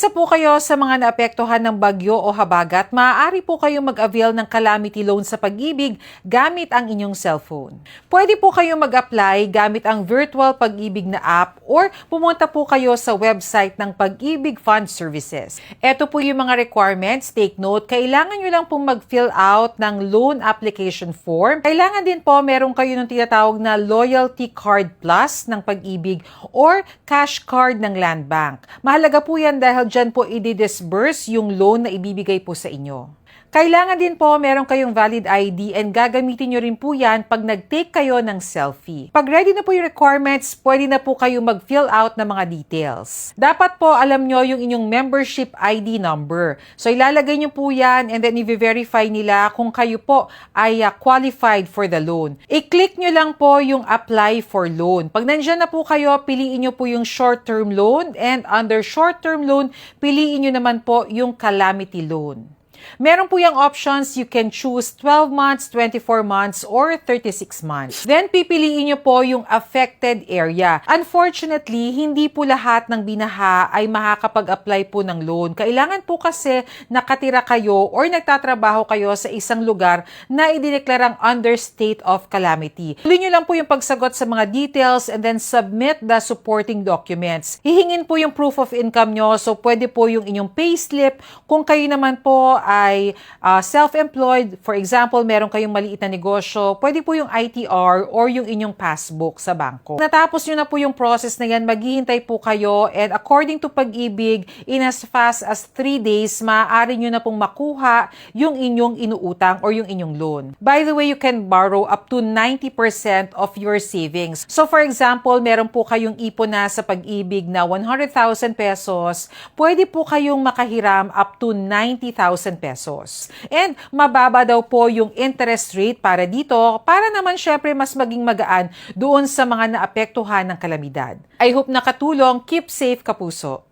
isa po kayo sa mga naapektuhan ng bagyo o habagat, maaari po kayong mag-avail ng calamity loan sa Pag-ibig gamit ang inyong cellphone. Pwede po kayong mag-apply gamit ang virtual Pag-ibig na app or pumunta po kayo sa website ng Pag-ibig Fund Services. Ito po yung mga requirements. Take note, kailangan nyo lang pong mag-fill out ng loan application form. Kailangan din po meron kayo ng tinatawag na Loyalty Card Plus ng Pag-ibig or Cash Card ng Land Bank. Mahalaga po yan dahil dyan po i-disburse yung loan na ibibigay po sa inyo. Kailangan din po meron kayong valid ID and gagamitin nyo rin po yan pag nag-take kayo ng selfie. Pag ready na po yung requirements, pwede na po kayo mag-fill out ng mga details. Dapat po alam nyo yung inyong membership ID number. So ilalagay nyo po yan and then i-verify nila kung kayo po ay qualified for the loan. I-click nyo lang po yung apply for loan. Pag nandyan na po kayo, piliin nyo po yung short-term loan and under short-term loan, piliin nyo naman po yung calamity loan. Meron po yung options, you can choose 12 months, 24 months, or 36 months. Then, pipiliin nyo po yung affected area. Unfortunately, hindi po lahat ng binaha ay makakapag-apply po ng loan. Kailangan po kasi nakatira kayo or nagtatrabaho kayo sa isang lugar na idineklarang under state of calamity. Tuloy nyo lang po yung pagsagot sa mga details and then submit the supporting documents. Hihingin po yung proof of income nyo, so pwede po yung inyong payslip. Kung kayo naman po ay self-employed, for example, meron kayong maliit na negosyo, pwede po yung ITR or yung inyong passbook sa bangko. Natapos nyo na po yung process na yan, maghihintay po kayo and according to Pag-ibig, in as fast as 3 days, maaari nyo na pong makuha yung inyong inuutang or yung inyong loan. By the way, you can borrow up to 90% of your savings. So for example, meron po kayong ipon na sa Pag-ibig na 100,000 pesos, pwede po kayong makahiram up to 90,000 pesos. And mababa daw po yung interest rate para dito para naman syempre mas maging magaan doon sa mga naapektuhan ng kalamidad. I hope nakatulong. Keep safe, kapuso.